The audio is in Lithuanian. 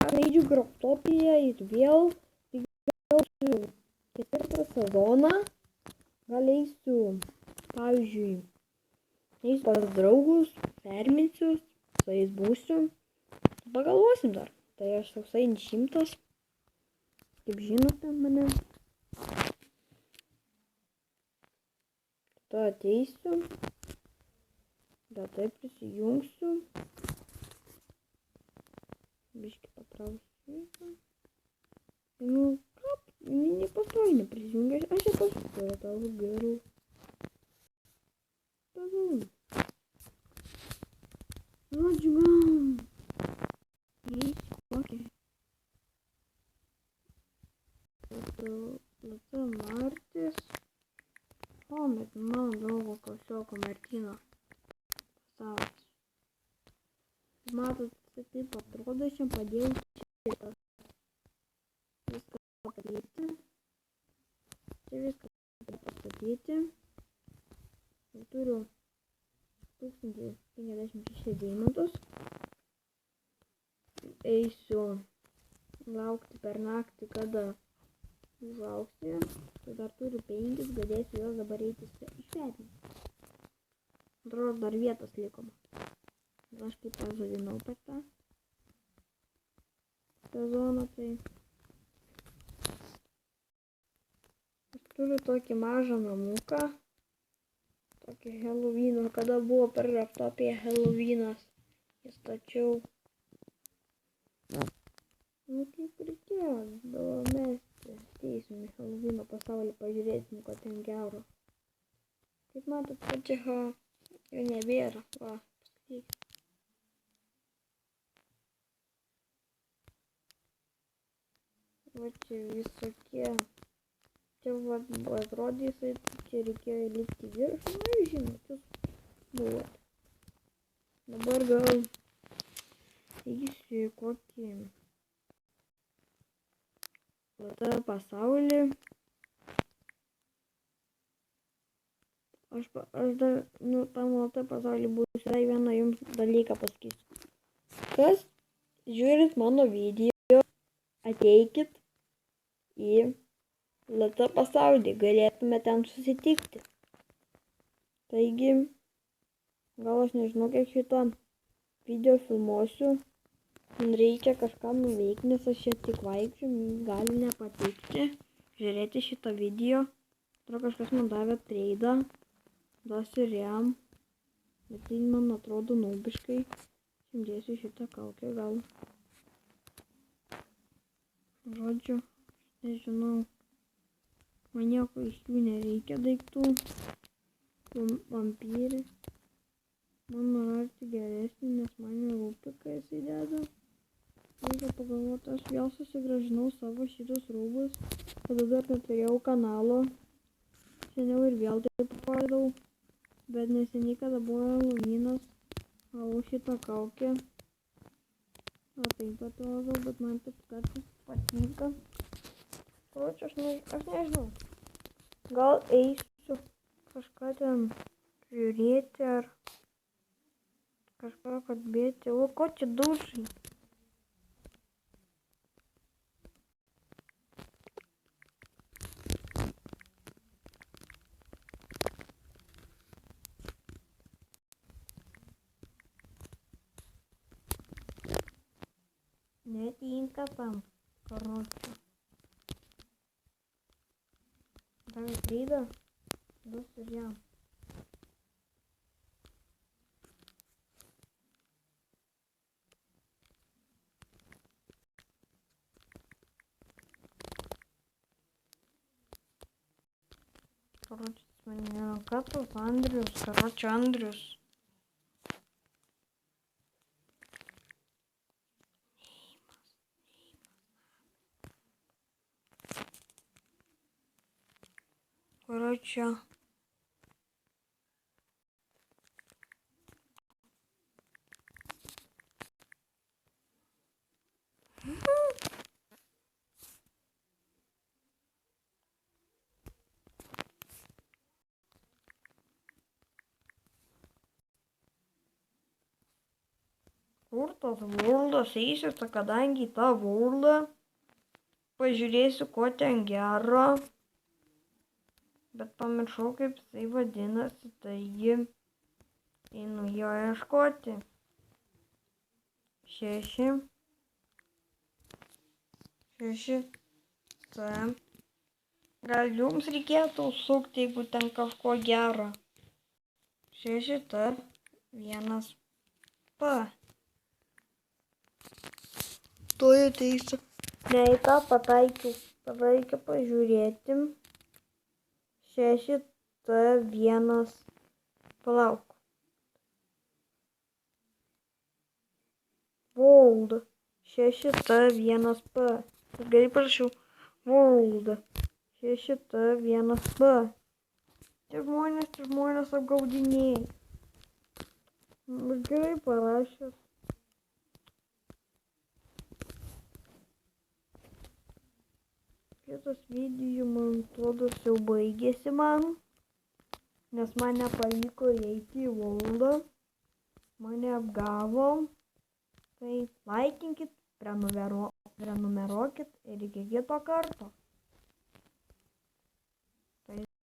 žaidžiu Growtopiją ir vėl ketvirtą sezoną. Gal eisiu, pavyzdžiui, eisiu pas draugus, perminsiu, su jais būsiu. Pagalvosim dar. Tai aš toksai 100, kaip žinote mane. Tada ateisiu, tada taip prisijungsiu. Biškį patrauksiu. Nu, kaip, nepastoju neprisijungia, aš jau pasakoju tau gerų. Tada. Žodžiu, gal. Eisiu kokį. Lata Martis. O, bet mano draugo klasioko Martino pasaulis. Matot, taip atrodo, aš jam padėjau šitą. Viską padaryti. Čia viską pastatyti. Ir turiu 1056 deimantus. Eisiu laukti per naktį, kada užauksi. Tai dar turiu 5, galėsiu juos dabar eiti išvertinti. Atrodo, dar vietos likoma. Aš kaip pažadinau per tą sezoną, tai aš turiu tokį mažą namuką, tokį Halloweeną, kada buvo per Growtopiją Halloweenas, jis tačiau, nu kaip reikėjo, mesti, ateisim į Halloweeno pasaulį, pažiūrėsim, ko ten gero. Kaip matot, kad čia jau nebėra, va, paskaityk. Va čia visokie, čia va atrodė jisai, čia reikėjo lipti viršų, nu ir žinot, jūs buvot. Dabar gal eisiu į kokį Lata pasaulį. Aš dar, nu, tam Lata pasaulį būsiu, dar vieną jums dalyką pasakysiu. Kas žiūrit mano video, ateikit į Lata pasaulį, galėtume ten susitikti. Taigi, gal aš nežinau, kiek šitą video filmuosiu. Man reikia kažką nuveikti, nes aš čia tik vaikščiu, gali nepatikti. Žiūrėti šitą video. Atrodo, kažkas man davė treidą. Duosiu jam. Bet tai man atrodo naubiškai. Dėsiu šitą kaukę gal. Žodžiu, nežinau. Man nieko iš jų nereikia daiktų. Vampyrė. Man norėtų geresnį, nes man nerūpi, kai jisai deda. Reikia pagalvoti, aš vėl susigražinau savo šitus rūbus. Tada dar neturėjau kanalo. Seniau ir vėl taip parodau. Bet neseniai, kada buvo Halloweenas, gavau šitą kaukę. O taip atrodo, bet man taip kartais patinka. Kročiu, aš nežinau. Gal eisiu kažką ten žiūrėti ar kažką kalbėti. O, ko čia dušai? Netinka tam karočiu. Davė treidą, duosiu ir jam. Короче, смотри, как тут Андрюс, короче, Андрюс. Короче. kur tas worldas eisiu, tai kadangi į tą worldą pažiūrėsiu, ko ten gero. Bet pamiršau, kaip jisai vadinasi, taigi einu jo ieškoti. 6. T. Gal jums reikėtų sukti, jeigu ten kažko gero. 6T 1P. Tojo teisė. Ne į tą pataikiau. Tada reikia pažiūrėti. 6T 1. Palauk. World. 6T 1P. Gerai parašiau. World. 6T 1P. Tie žmonės apgaudinėja. Gerai parašęs. Šitas video, man atrodo, jau baigėsi man. Nes man nepavyko įeiti į worldą. Mane apgavo. Tai laikinkit, prenumeruokit ir iki kito karto.